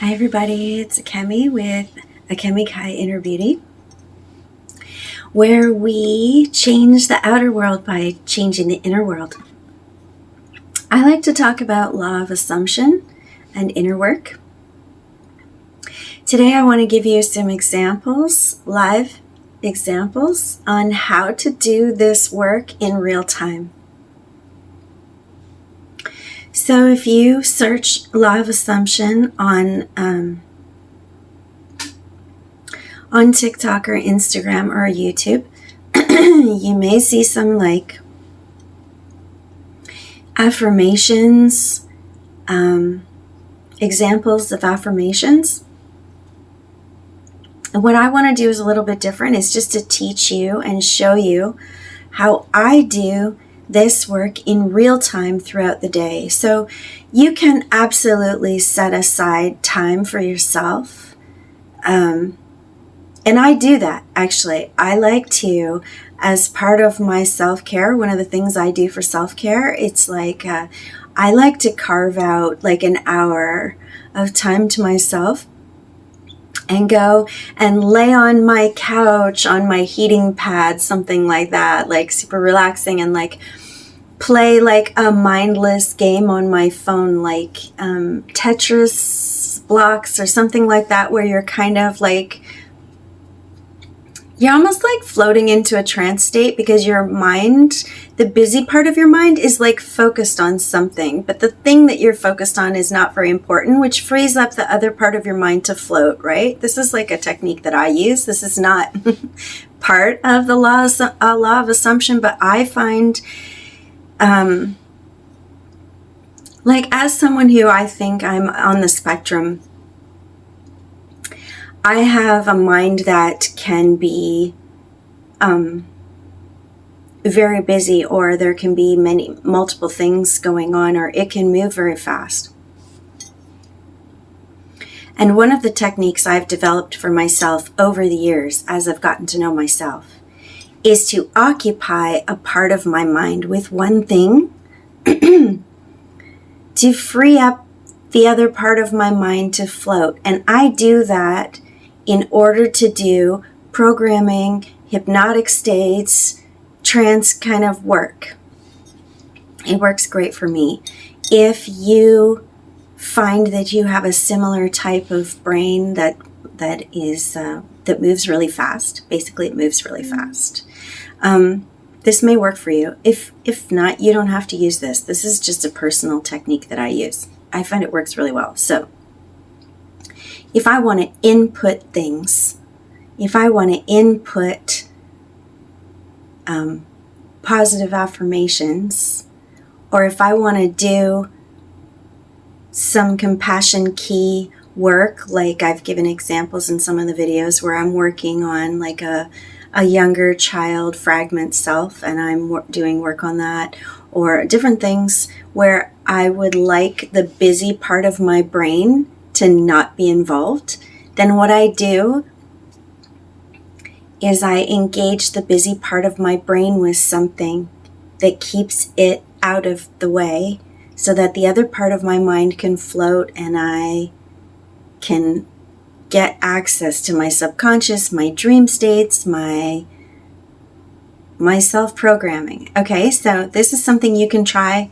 Hi everybody, it's Akemi with Akemi Kai Inner Beauty, where we change the outer world by changing the inner world. I like to talk about law of assumption and inner work. Today I want to give you some examples, live examples, on how to do this work in real time. So if you search law of assumption on TikTok or Instagram or YouTube, you may see some like affirmations, examples of affirmations. And what I want to do is a little bit different. It's just to teach you and show you how I do this work in real time throughout the day. So you can absolutely set aside time for yourself. And I do that, actually. I like to, as part of my self-care, one of the things I do for self-care, it's like I like to carve out like an hour of time to myself and go and lay on my couch, on my heating pad, something like that, like super relaxing, and like play like a mindless game on my phone, like Tetris blocks or something like that, where you're kind of like, you're almost like floating into a trance state because your mind, the busy part of your mind is like focused on something, but the thing that you're focused on is not very important, which frees up the other part of your mind to float, right? This is like a technique that I use. This is not part of the law of assumption, but I find like as someone who I think I'm on the spectrum, I have a mind that can be very busy, or there can be multiple things going on, or it can move very fast. And one of the techniques I've developed for myself over the years, as I've gotten to know myself, is to occupy a part of my mind with one thing to free up the other part of my mind to float. And I do that in order to do programming, hypnotic states, trance kind of work. It works great for me. If you find that you have a similar type of brain that moves really fast, basically it moves really fast, this may work for you. If not, you don't have to use this. This is just a personal technique that I use. I find it works really well. So if I want to input things, if I want to input positive affirmations, or if I want to do some compassion key work, like I've given examples in some of the videos where I'm working on like a younger child fragment self, and I'm doing work on that, or different things where I would like the busy part of my brain to not be involved, then what I do is I engage the busy part of my brain with something that keeps it out of the way so that the other part of my mind can float and I can get access to my subconscious, my dream states, my self-programming. Okay, so this is something you can try.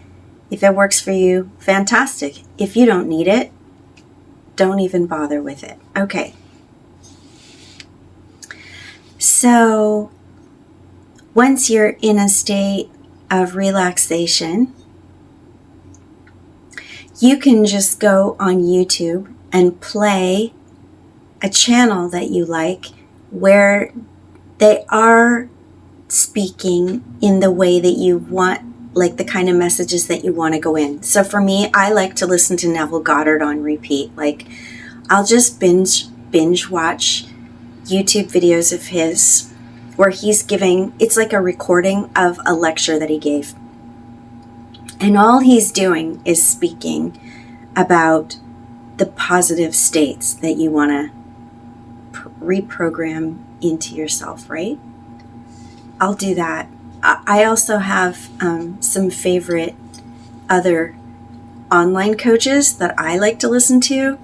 If it works for you, fantastic. If you don't need it, don't even bother with it. Okay. So once you're in a state of relaxation, you can just go on YouTube and play a channel that you like where they are speaking in the way that you want, like the kind of messages that you want to go in. So for me, I like to listen to Neville Goddard on repeat. Like I'll just binge watch YouTube videos of his where he's giving, it's like a recording of a lecture that he gave. And all he's doing is speaking about the positive states that you want to reprogram into yourself, right? I'll do that. I also have some favorite other online coaches that I like to listen to.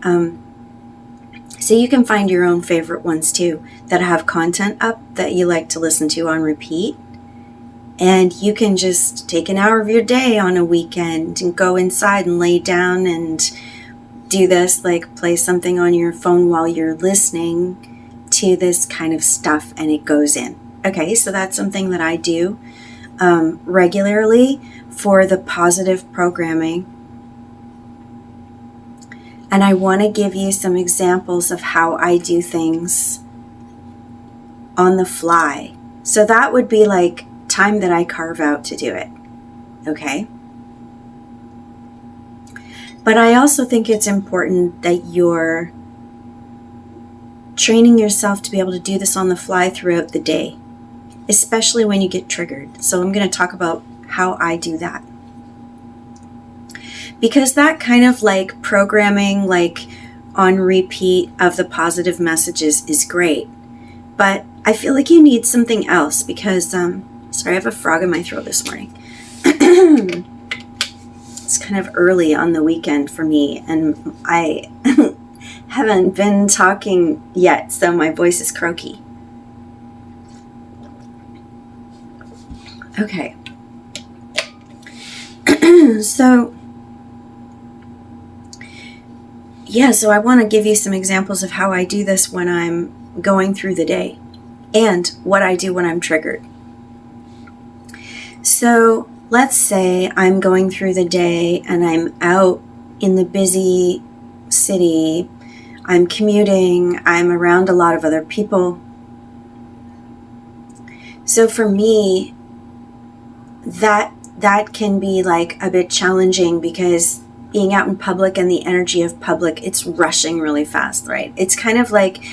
So you can find your own favorite ones too that have content up that you like to listen to on repeat. And you can just take an hour of your day on a weekend and go inside and lay down and do this, like play something on your phone while you're listening to this kind of stuff, and it goes in. Okay, so that's something that I do regularly for the positive programming. And I want to give you some examples of how I do things on the fly. So that would be like time that I carve out to do it. Okay? But I also think it's important that you're training yourself to be able to do this on the fly throughout the day, especially when you get triggered. So I'm going to talk about how I do that. Because that kind of like programming, like on repeat of the positive messages is great. But I feel like you need something else because, sorry, I have a frog in my throat this morning. It's kind of early on the weekend for me, and I haven't been talking yet, so my voice is croaky. Okay. So I want to give you some examples of how I do this when I'm going through the day and what I do when I'm triggered. So let's say I'm going through the day and I'm out in the busy city, I'm commuting, I'm around a lot of other people. So for me, that can be like a bit challenging because being out in public and the energy of public, it's rushing really fast, right? It's kind of like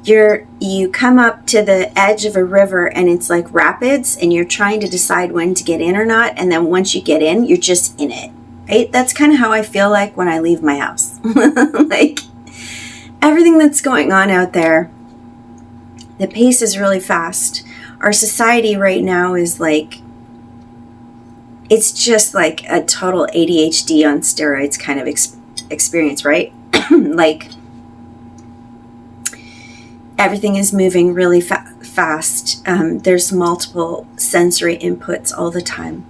you come up to the edge of a river and it's like rapids and you're trying to decide when to get in or not. And then once you get in, you're just in it, right? That's kind of how I feel like when I leave my house. Like everything that's going on out there, the pace is really fast. Our society right now is like, it's just like a total ADHD on steroids kind of experience, right? Like everything is moving really fast. There's multiple sensory inputs all the time.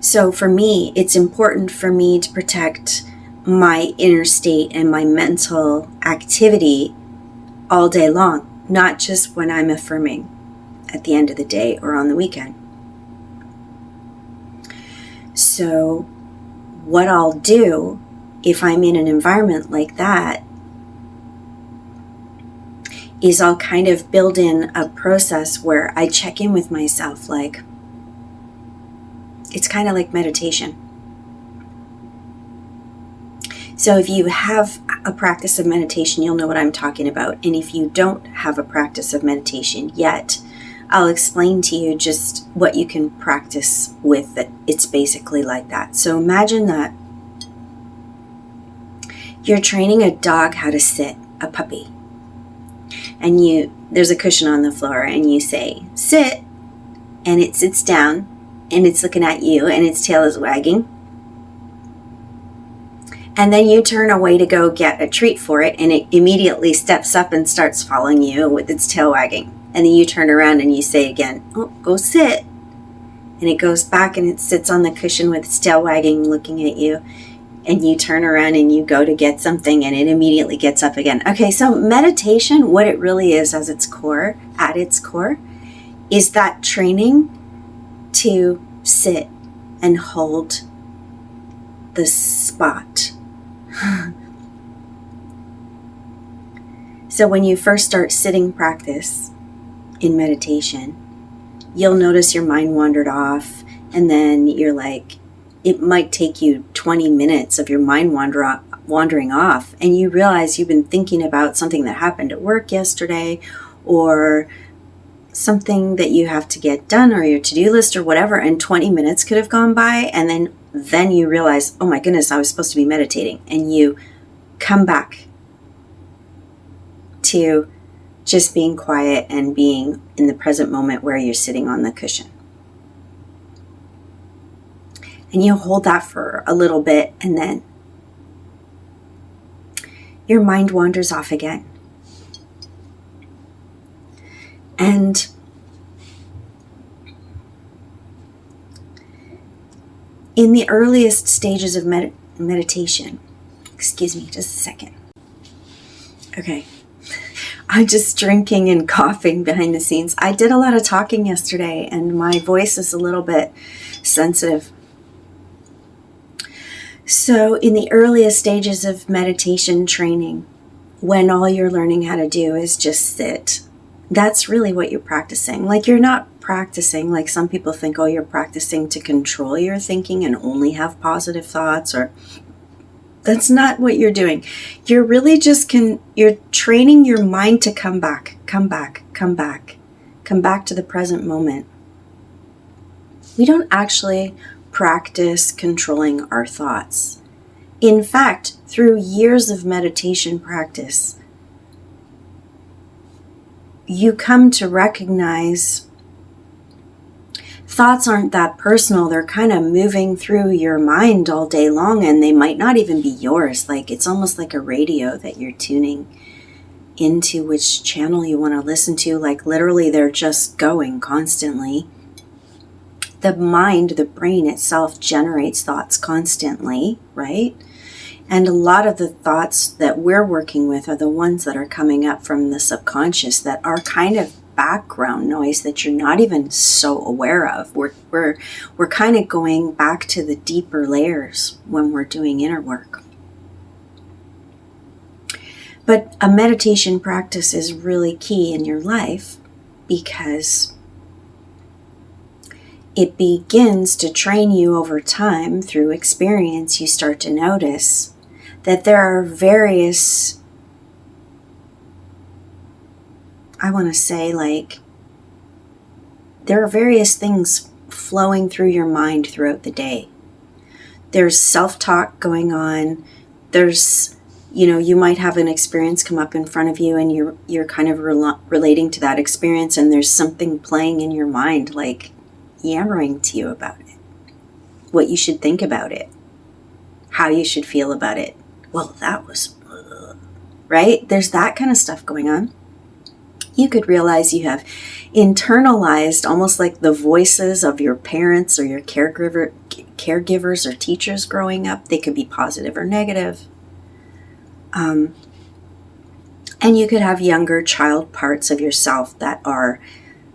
So for me, it's important for me to protect my inner state and my mental activity all day long, not just when I'm affirming at the end of the day or on the weekend. So what I'll do if I'm in an environment like that is I'll kind of build in a process where I check in with myself. Like, it's kind of like meditation. So if you have a practice of meditation, you'll know what I'm talking about. And if you don't have a practice of meditation yet, I'll explain to you just what you can practice with it. It's basically like that. So imagine that you're training a dog how to sit, a puppy. And there's a cushion on the floor and you say, sit, and it sits down and it's looking at you and its tail is wagging. And then you turn away to go get a treat for it and it immediately steps up and starts following you with its tail wagging. And then you turn around and you say again, oh, go sit. And it goes back and it sits on the cushion with its tail wagging, looking at you. And you turn around and you go to get something and it immediately gets up again. Okay, so meditation, what it really is at its core, is that training to sit and hold the spot. So when you first start sitting practice in meditation, you'll notice your mind wandered off, and then you're like, it might take you 20 minutes of your mind wandering off, and you realize you've been thinking about something that happened at work yesterday, or something that you have to get done, or your to-do list, or whatever, and 20 minutes could have gone by, and then you realize, oh my goodness, I was supposed to be meditating, and you come back to just being quiet and being in the present moment where you're sitting on the cushion. And you hold that for a little bit, and then your mind wanders off again. And in the earliest stages of meditation, excuse me, just a second. Okay. I'm just drinking and coughing behind the scenes. I did a lot of talking yesterday and my voice is a little bit sensitive. So in the earliest stages of meditation training, when all you're learning how to do is just sit, that's really what you're practicing. Like, you're not practicing like some people think, oh, you're practicing to control your thinking and only have positive thoughts, or that's not what you're doing. You're really just you're training your mind to come back to the present moment. We don't actually practice controlling our thoughts. In fact, through years of meditation practice, you come to recognize thoughts aren't that personal. They're kind of moving through your mind all day long, and they might not even be yours. Like, it's almost like a radio that you're tuning into which channel you want to listen to. Like, literally, they're just going constantly. The mind, the brain itself, generates thoughts constantly, right? And a lot of the thoughts that we're working with are the ones that are coming up from the subconscious that are kind of background noise that you're not even so aware of. We're kind of going back to the deeper layers when we're doing inner work. But a meditation practice is really key in your life because it begins to train you over time. Through experience, you start to notice that there are various, there are various things flowing through your mind throughout the day. There's self-talk going on. There's, you might have an experience come up in front of you and you're kind of relating to that experience, and there's something playing in your mind, like yammering to you about it, what you should think about it, how you should feel about it. Well, that was, right? There's that kind of stuff going on. You could realize you have internalized almost like the voices of your parents or your caregivers or teachers growing up. They could be positive or negative. And you could have younger child parts of yourself that are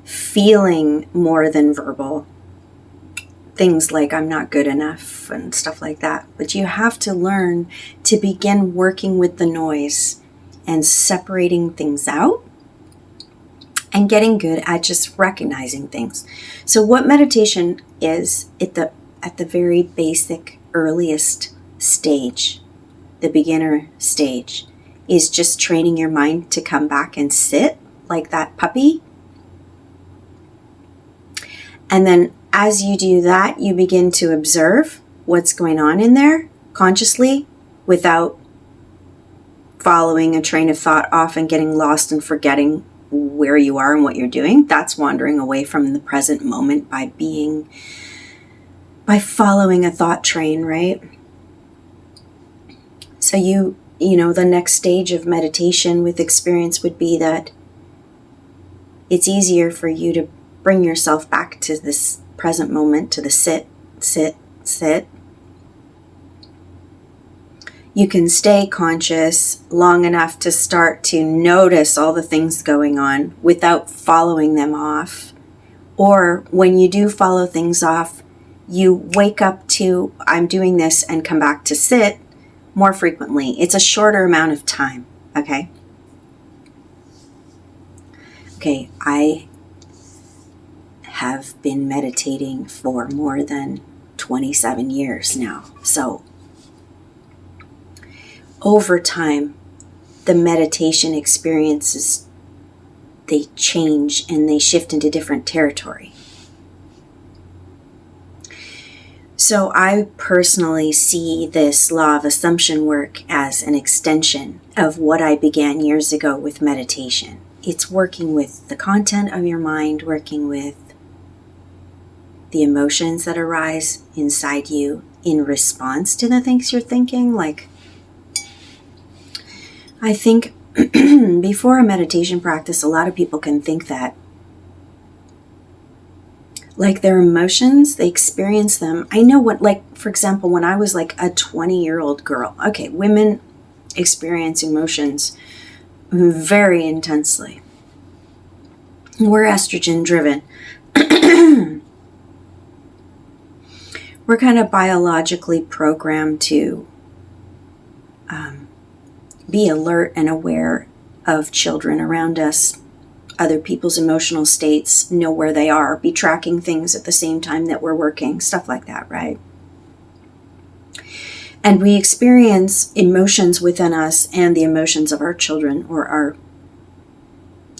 feeling more than verbal. Things like, I'm not good enough and stuff like that. But you have to learn to begin working with the noise and separating things out and getting good at just recognizing things. So what meditation is at the very basic, earliest stage, the beginner stage, is just training your mind to come back and sit like that puppy. And then as you do that, you begin to observe what's going on in there consciously without following a train of thought off and getting lost and forgetting where you are and what you're doing. That's wandering away from the present moment by following a thought train, right? So the next stage of meditation with experience would be that it's easier for you to bring yourself back to this present moment, to the sit. You can stay conscious long enough to start to notice all the things going on without following them off. Or when you do follow things off, you wake up to, I'm doing this, and come back to sit more frequently. It's a shorter amount of time, okay? Okay, I have been meditating for more than 27 years now. So over time, the meditation experiences, they change and they shift into different territory. So I personally see this law of assumption work as an extension of what I began years ago with meditation. It's working with the content of your mind, working with the emotions that arise inside you in response to the things you're thinking. Like, I think before a meditation practice, a lot of people can think that like their emotions, they experience them. I know what, like, for example, when I was like a 20-year-old girl, okay, women experience emotions very intensely. We're estrogen driven. We're kind of biologically programmed to be alert and aware of children around us, other people's emotional states, know where they are, be tracking things at the same time that we're working, stuff like that, right? And we experience emotions within us and the emotions of our children or our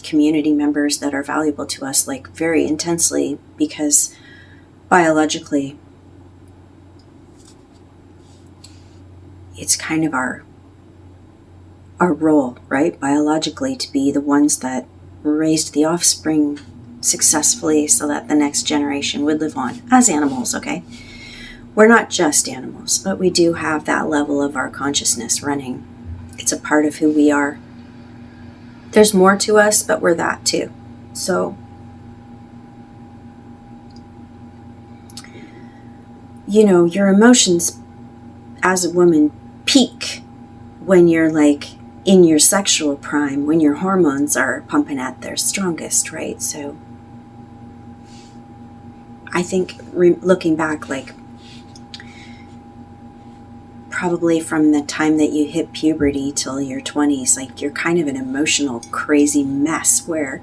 community members that are valuable to us, like very intensely, because biologically it's kind of our role, right? Biologically, to be the ones that raised the offspring successfully so that the next generation would live on as animals, okay? We're not just animals, but we do have that level of our consciousness running. It's a part of who we are. There's more to us, but we're that too. So, you know, your emotions as a woman peak when you're like in your sexual prime, when your hormones are pumping at their strongest, right? So I think looking back, like probably from the time that you hit puberty till your 20s, like you're kind of an emotional crazy mess where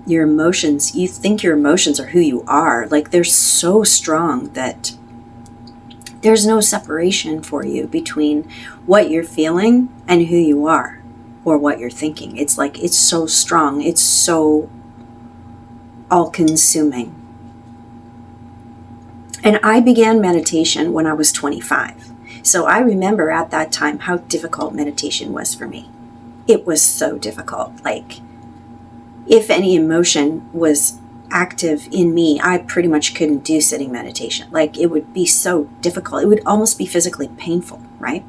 your emotions, you think your emotions are who you are. Like they're so strong that there's no separation for you between what you're feeling and who you are or what you're thinking. It's like, it's so strong. It's so all-consuming. And I began meditation when I was 25. So I remember at that time how difficult meditation was for me. It was so difficult. Like, if any emotion was active in me, I pretty much couldn't do sitting meditation. Like, it would be so difficult. It would almost be physically painful, right?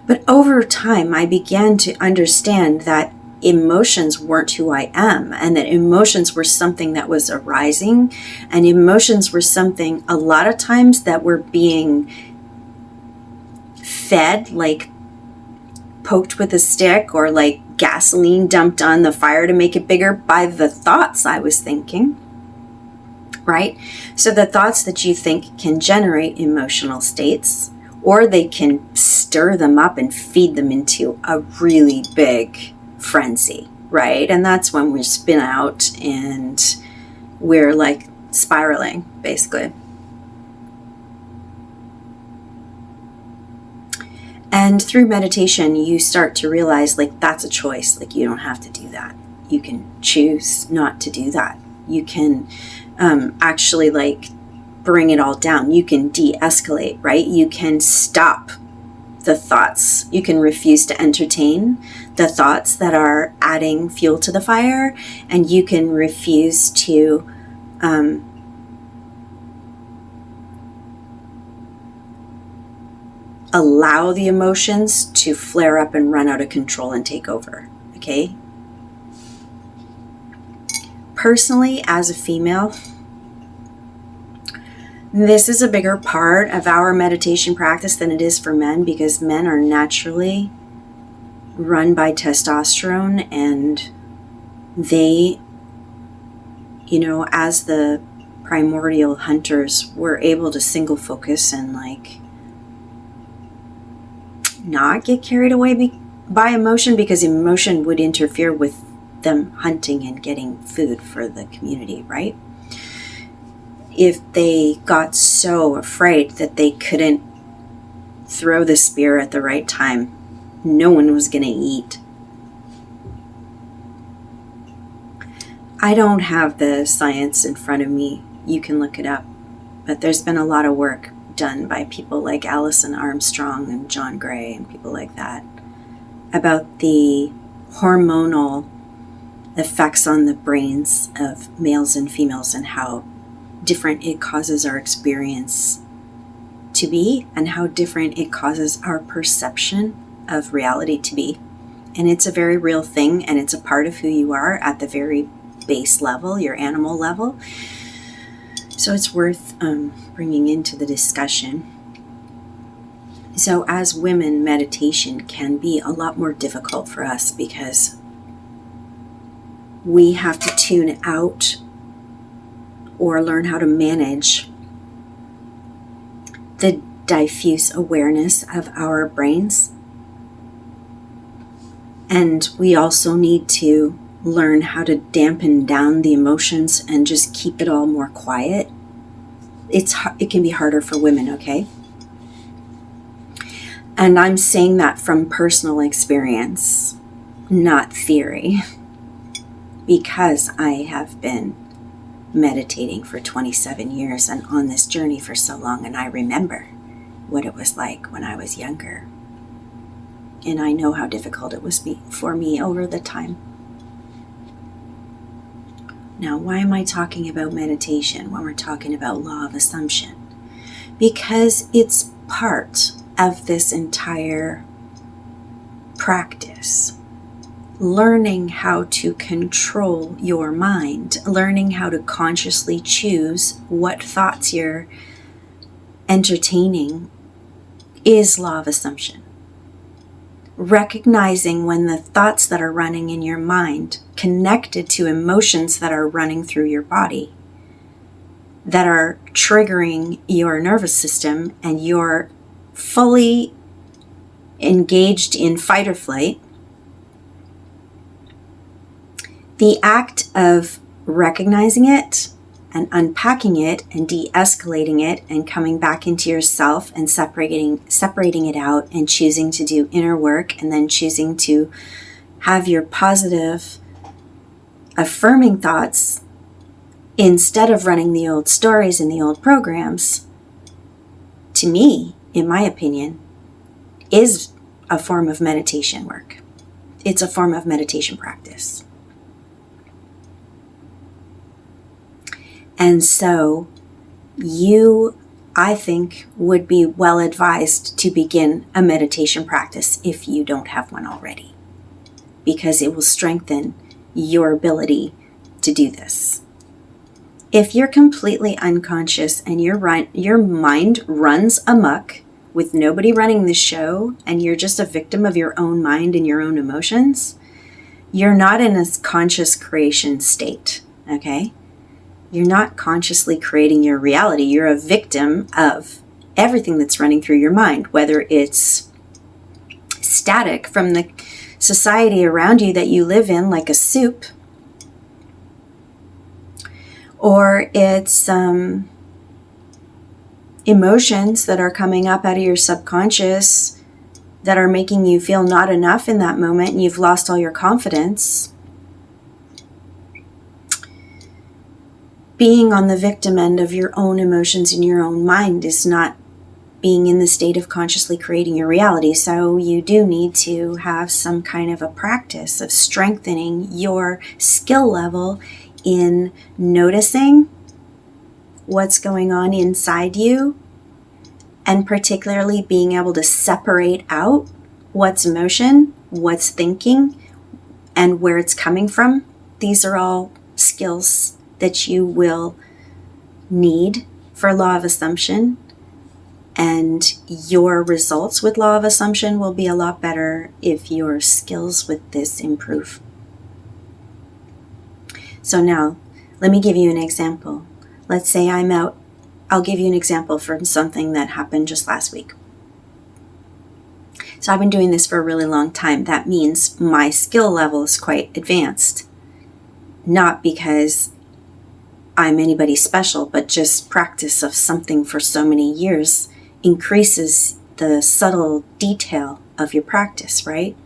But over time, I began to understand that emotions weren't who I am, and that emotions were something that was arising, and emotions were something a lot of times that were being fed, like poked with a stick or like gasoline dumped on the fire to make it bigger by the thoughts I was thinking, right? So the thoughts that you think can generate emotional states, or they can stir them up and feed them into a really big frenzy, right? And that's when we spin out and we're like spiraling, basically. And through meditation, you start to realize, like, that's a choice. Like, you don't have to do that. You can choose not to do that. You can actually, like, bring it all down. You can de-escalate, right? You can stop the thoughts. You can refuse to entertain the thoughts that are adding fuel to the fire. And you can refuse to allow the emotions to flare up and run out of control and take over, okay? Personally, as a female, this is a bigger part of our meditation practice than it is for men, because men are naturally run by testosterone, and they, you know, as the primordial hunters, were able to single focus and like not get carried away by emotion, because emotion would interfere with them hunting and getting food for the community, right? If they got so afraid that they couldn't throw the spear at the right time, no one was going to eat. I don't have the science in front of me. You can look it up. But there's been a lot of work done by people like Alison Armstrong and John Gray and people like that about the hormonal effects on the brains of males and females and how different it causes our experience to be, and how different it causes our perception of reality to be. And it's a very real thing, and it's a part of who you are at the very base level, your animal level. So it's worth bringing into the discussion. So as women, meditation can be a lot more difficult for us because we have to tune out or learn how to manage the diffuse awareness of our brains. And we also need to learn how to dampen down the emotions and just keep it all more quiet. It can be harder for women, okay? And I'm saying that from personal experience, not theory, because I have been meditating for 27 years and on this journey for so long, and I remember what it was like when I was younger. And I know how difficult it was for me over the time. Now, why am I talking about meditation when we're talking about law of assumption? Because it's part of this entire practice. Learning how to control your mind, learning how to consciously choose what thoughts you're entertaining is law of assumption. Recognizing when the thoughts that are running in your mind connected to emotions that are running through your body that are triggering your nervous system and you're fully engaged in fight or flight. The act of recognizing it and unpacking it and de-escalating it and coming back into yourself and separating it out and choosing to do inner work and then choosing to have your positive, affirming thoughts instead of running the old stories and the old programs, to me, in my opinion, is a form of meditation work. It's a form of meditation practice. And so you, I think, would be well advised to begin a meditation practice if you don't have one already, because it will strengthen your ability to do this. If you're completely unconscious and your mind runs amok with nobody running the show and you're just a victim of your own mind and your own emotions, you're not in a conscious creation state, okay? You're not consciously creating your reality. You're a victim of everything that's running through your mind, whether it's static from the society around you that you live in, like a soup, or it's emotions that are coming up out of your subconscious that are making you feel not enough in that moment and you've lost all your confidence. Being on the victim end of your own emotions in your own mind is not being in the state of consciously creating your reality. So you do need to have some kind of a practice of strengthening your skill level in noticing what's going on inside you, and particularly being able to separate out what's emotion, what's thinking, and where it's coming from. These are all skills that you will need for law of assumption, and your results with law of assumption will be a lot better if your skills with this improve. So now, let me give you an example. Let's say I'm out. I'll give you an example from something that happened just last week. So I've been doing this for a really long time. That means my skill level is quite advanced. Not because I'm anybody special, but just practice of something for so many years increases the subtle detail of your practice, right?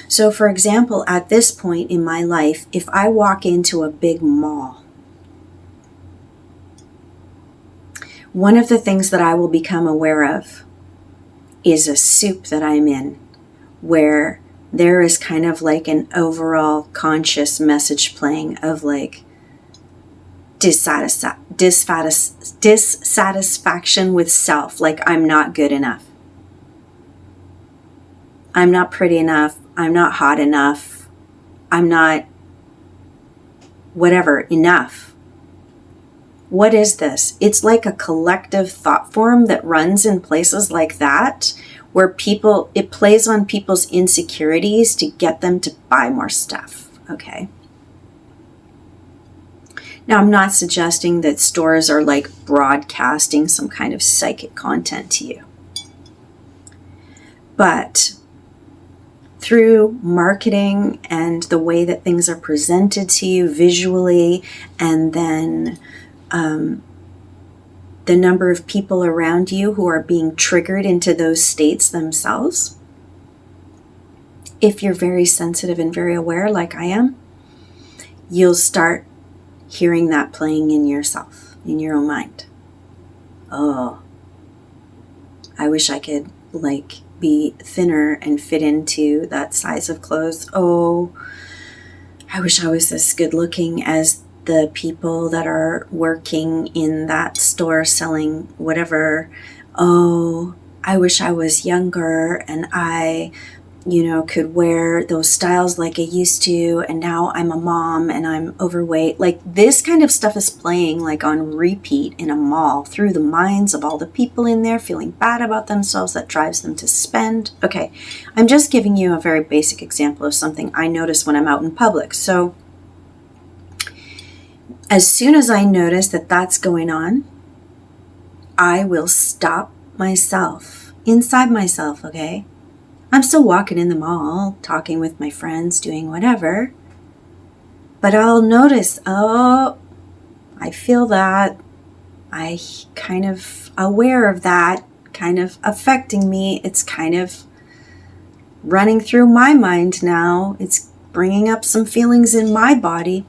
So for example, at this point in my life, if I walk into a big mall, one of the things that I will become aware of is a soup that I'm in, where there is kind of like an overall conscious message playing of like dissatisfaction with self, like I'm not good enough. I'm not pretty enough. I'm not hot enough. I'm not whatever enough. What is this? It's like a collective thought form that runs in places like that, where it plays on people's insecurities to get them to buy more stuff, okay? Now, I'm not suggesting that stores are like broadcasting some kind of psychic content to you. But through marketing and the way that things are presented to you visually, and then the number of people around you who are being triggered into those states themselves, if you're very sensitive and very aware like I am, you'll start hearing that playing in yourself, in your own mind. Oh, I wish I could be thinner and fit into that size of clothes. Oh, I wish I was as good looking as the people that are working in that store selling whatever. Oh, I wish I was younger and I, could wear those styles like I used to, and now I'm a mom and I'm overweight. Like, this kind of stuff is playing like on repeat in a mall through the minds of all the people in there, feeling bad about themselves. That drives them to spend. Okay, I'm just giving you a very basic example of something I notice when I'm out in public. So as soon as I notice that that's going on, I will stop myself, inside myself, okay? I'm still walking in the mall, talking with my friends, doing whatever. But I'll notice, oh, I feel that. I kind of aware of that, kind of affecting me. It's kind of running through my mind now. It's bringing up some feelings in my body.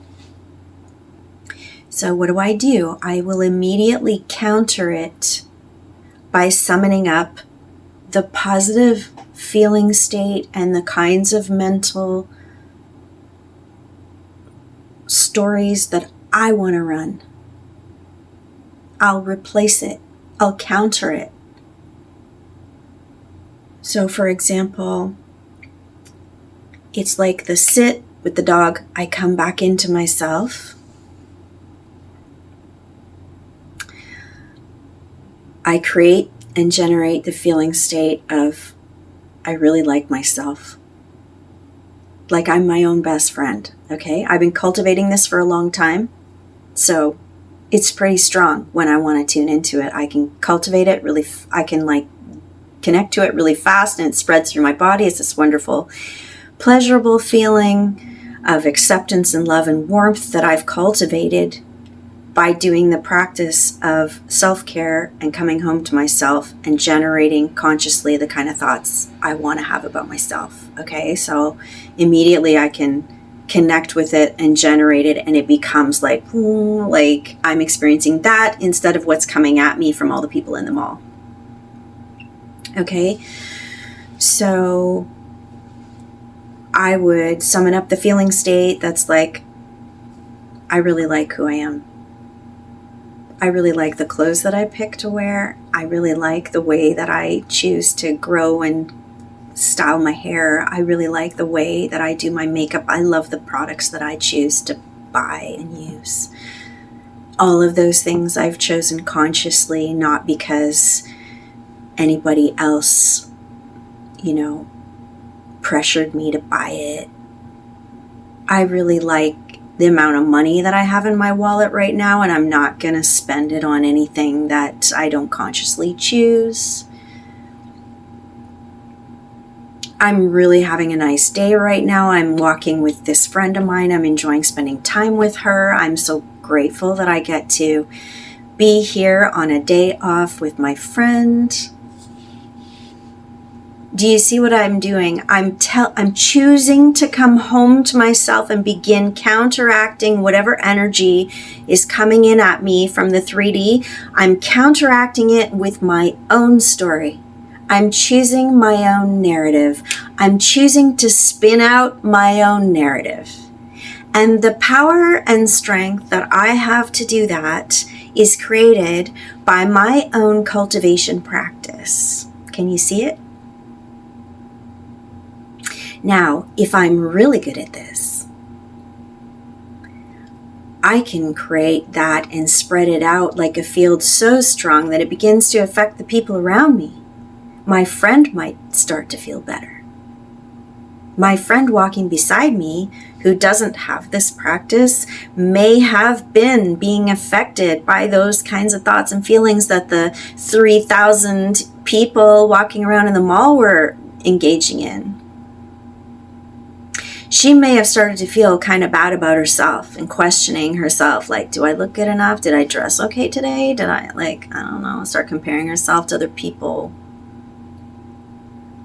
So what do? I will immediately counter it by summoning up the positive feeling state and the kinds of mental stories that I want to run. I'll replace it. I'll counter it. So for example, it's like the sit with the dog. I come back into myself. I create and generate the feeling state of, I really like myself. Like I'm my own best friend, okay? I've been cultivating this for a long time, so it's pretty strong when I want to tune into it. I can cultivate it really, I can connect to it really fast, and it spreads through my body. It's this wonderful, pleasurable feeling of acceptance and love and warmth that I've cultivated by doing the practice of self-care and coming home to myself and generating consciously the kind of thoughts I want to have about myself. Okay, so immediately I can connect with it and generate it, and it becomes like I'm experiencing that instead of what's coming at me from all the people in the mall. Okay, so I would summon up the feeling state that's like, I really like who I am. I really like the clothes that I pick to wear. I really like the way that I choose to grow and style my hair. I really like the way that I do my makeup. I love the products that I choose to buy and use. All of those things I've chosen consciously, not because anybody else, pressured me to buy it. I really like the amount of money that I have in my wallet right now, and I'm not going to spend it on anything that I don't consciously choose. I'm really having a nice day right now. I'm walking with this friend of mine. I'm enjoying spending time with her. I'm so grateful that I get to be here on a day off with my friend. Do you see what I'm doing? I'm choosing to come home to myself and begin counteracting whatever energy is coming in at me from the 3D. I'm counteracting it with my own story. I'm choosing my own narrative. I'm choosing to spin out my own narrative. And the power and strength that I have to do that is created by my own cultivation practice. Can you see it? Now, if I'm really good at this, I can create that and spread it out like a field so strong that it begins to affect the people around me. My friend might start to feel better. My friend walking beside me who doesn't have this practice may have been being affected by those kinds of thoughts and feelings that the 3,000 people walking around in the mall were engaging in. She may have started to feel kind of bad about herself and questioning herself, like, do I look good enough? Did I dress okay today? Did I, I don't know, start comparing herself to other people?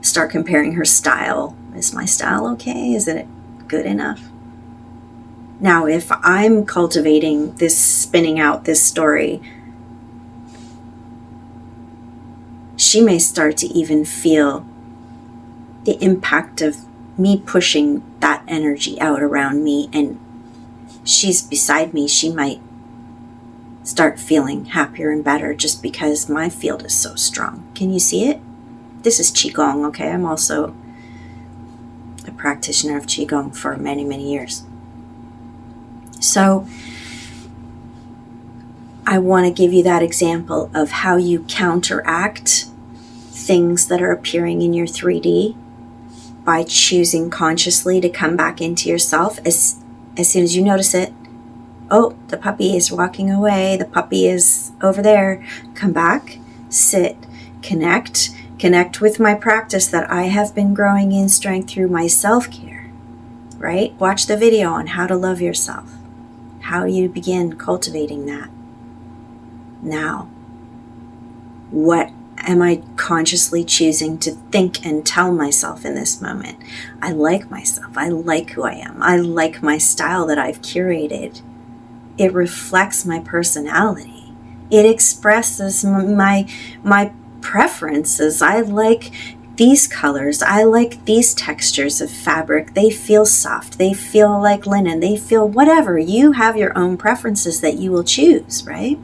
Start comparing her style. Is my style okay? Is it good enough? Now, if I'm cultivating this, spinning out this story, she may start to even feel the impact of me pushing that energy out around me, and she's beside me. She might start feeling happier and better just because my field is so strong. Can you see it? This is Qigong, okay? I'm also a practitioner of Qigong for many, many years. So I want to give you that example of how you counteract things that are appearing in your 3D by choosing consciously to come back into yourself as soon as you notice it. Oh, the puppy is walking away. The puppy is over there. Come back, sit, connect with my practice that I have been growing in strength through my self-care, right? Watch the video on how to love yourself, how you begin cultivating that. Now, what am I consciously choosing to think and tell myself in this moment? I like myself. I like who I am. I like my style that I've curated. It reflects my personality. It expresses my preferences. I like these colors. I like these textures of fabric. They feel soft. They feel like linen. They feel whatever. You have your own preferences that you will choose, right?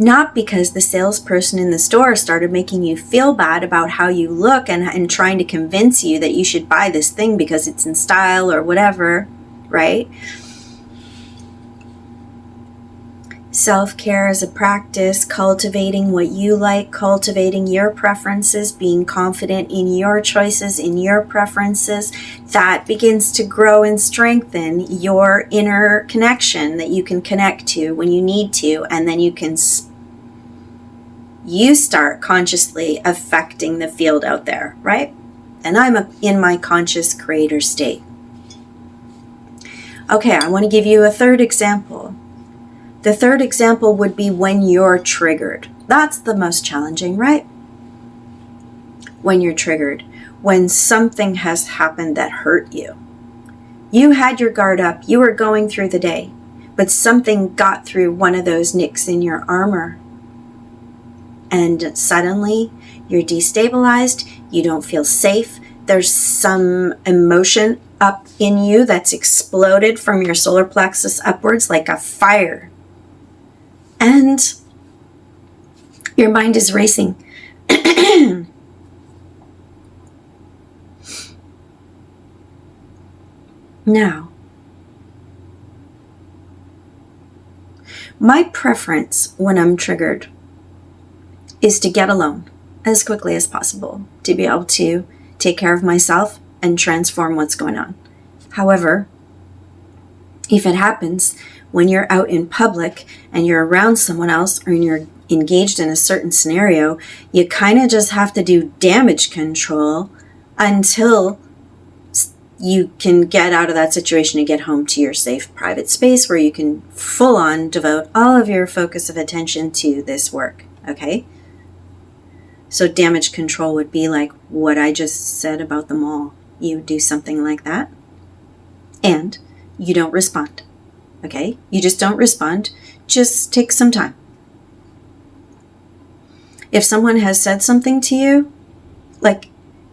Not because the salesperson in the store started making you feel bad about how you look and trying to convince you that you should buy this thing because it's in style or whatever, right? Self-care is a practice, cultivating what you like, cultivating your preferences, being confident in your choices, in your preferences. That begins to grow and strengthen your inner connection that you can connect to when you need to, and then you start consciously affecting the field out there, right? And I'm in my conscious creator state. Okay, I want to give you a third example. The third example would be when you're triggered. That's the most challenging, right? When you're triggered, when something has happened that hurt you. You had your guard up, you were going through the day, but something got through one of those nicks in your armor. And suddenly you're destabilized, you don't feel safe, there's some emotion up in you that's exploded from your solar plexus upwards like a fire. And your mind is racing. Now, my preference when I'm triggered is to get alone as quickly as possible, to be able to take care of myself and transform what's going on. However, if it happens when you're out in public and you're around someone else or you're engaged in a certain scenario, you kind of just have to do damage control until you can get out of that situation and get home to your safe private space where you can full on devote all of your focus of attention to this work, okay? So damage control would be like what I just said about the mall. You do something like that and you don't respond. Okay, you just don't respond. Just take some time. If someone has said something to you, like,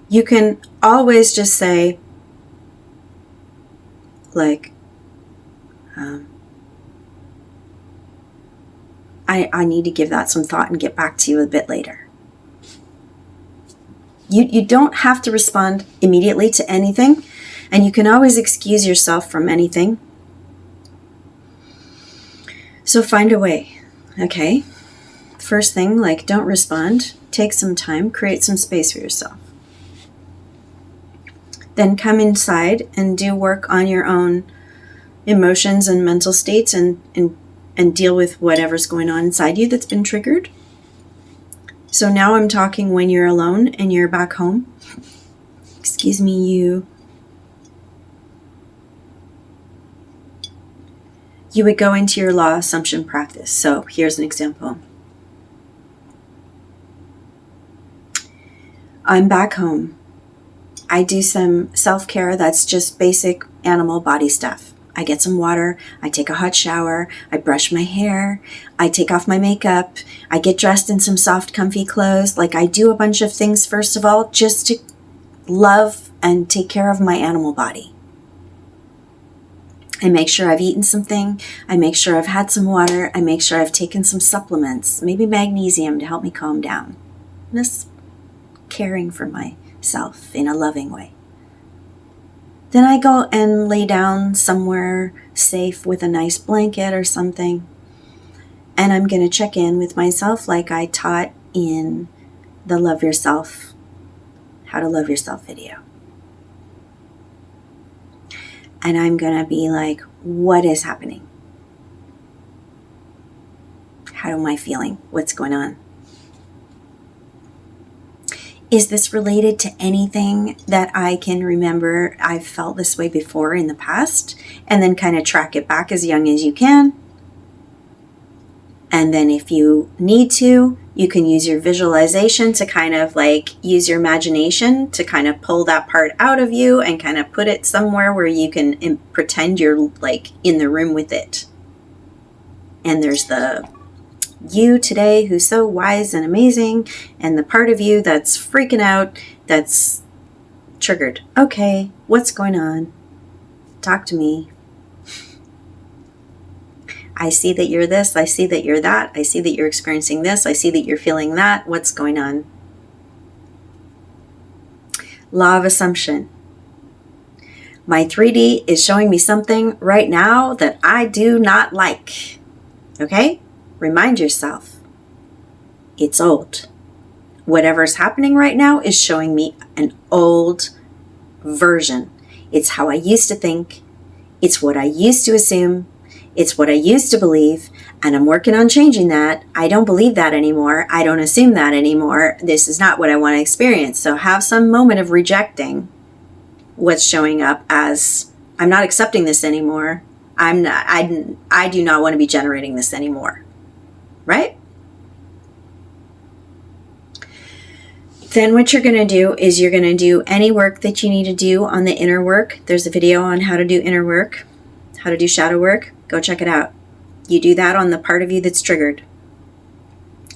you can always just say, like, I need to give that some thought and get back to you a bit later. You don't have to respond immediately to anything, and you can always excuse yourself from anything. So find a way, okay? First thing, like, don't respond. Take some time, create some space for yourself. Then come inside and do work on your own emotions and mental states and deal with whatever's going on inside you that's been triggered. So now I'm talking when you're alone and you're back home. Excuse me, you would go into your law assumption practice. So here's an example. I'm back home. I do some self-care that's just basic animal body stuff. I get some water, I take a hot shower, I brush my hair, I take off my makeup, I get dressed in some soft, comfy clothes. Like, I do a bunch of things, first of all, just to love and take care of my animal body. I make sure I've eaten something, I make sure I've had some water, I make sure I've taken some supplements, maybe magnesium to help me calm down. Just caring for myself in a loving way. Then I go and lay down somewhere safe with a nice blanket or something. And I'm going to check in with myself like I taught in the Love Yourself, How to Love Yourself video. And I'm going to be like, what is happening? How am I feeling? What's going on? Is this related to anything that I can remember I've felt this way before in the past? And then kind of track it back as young as you can. And then if you need to, you can use your visualization to kind of like use your imagination to kind of pull that part out of you and kind of put it somewhere where you can pretend you're like in the room with it. And there's the you today who's so wise and amazing, and the part of you that's freaking out, that's triggered. Okay, what's going on? Talk to me. I see that you're this, I see that you're that, I see that you're experiencing this, I see that you're feeling that. What's going on? Law of assumption. My 3D is showing me something right now that I do not like. Okay? Remind yourself, it's old. Whatever's happening right now is showing me an old version. It's how I used to think. It's what I used to assume. It's what I used to believe. And I'm working on changing that. I don't believe that anymore. I don't assume that anymore. This is not what I want to experience. So have some moment of rejecting what's showing up as, I'm not accepting this anymore. I do not want to be generating this anymore. Right? Then what you're going to do is you're going to do any work that you need to do on the inner work. There's a video on how to do inner work, how to do shadow work. Go check it out. You do that on the part of you that's triggered.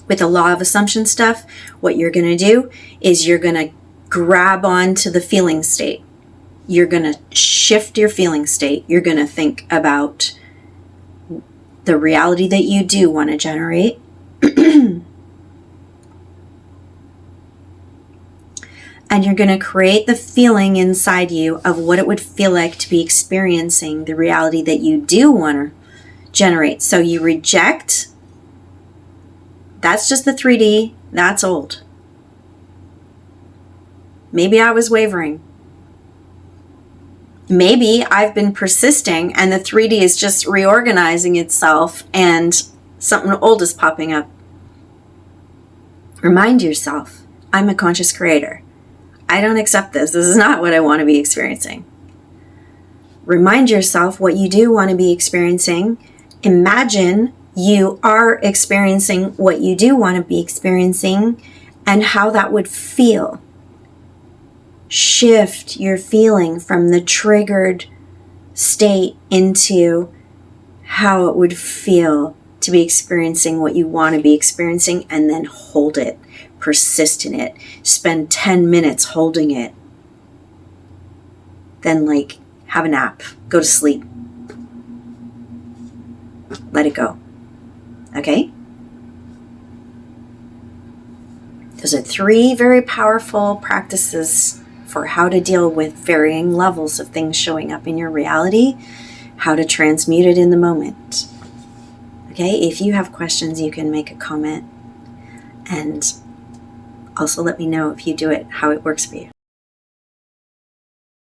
With the law of assumption stuff, what you're going to do is you're going to grab onto the feeling state. You're going to shift your feeling state. You're going to think about the reality that you do want to generate. And you're going to create the feeling inside you of what it would feel like to be experiencing the reality that you do want to generate. So you reject. That's just the 3D. That's old. Maybe I was wavering. Maybe I've been persisting and the 3D is just reorganizing itself and something old is popping up. Remind yourself, I'm a conscious creator. I don't accept this. This is not what I want to be experiencing. Remind yourself what you do want to be experiencing. Imagine you are experiencing what you do want to be experiencing and how that would feel. Shift your feeling from the triggered state into how it would feel to be experiencing what you want to be experiencing, and then hold it. Persist in it. Spend 10 minutes holding it. Then have a nap. Go to sleep. Let it go. Okay? Those are 3 very powerful practices for how to deal with varying levels of things showing up in your reality, how to transmute it in the moment. Okay, if you have questions, you can make a comment, and also let me know if you do it, how it works for you.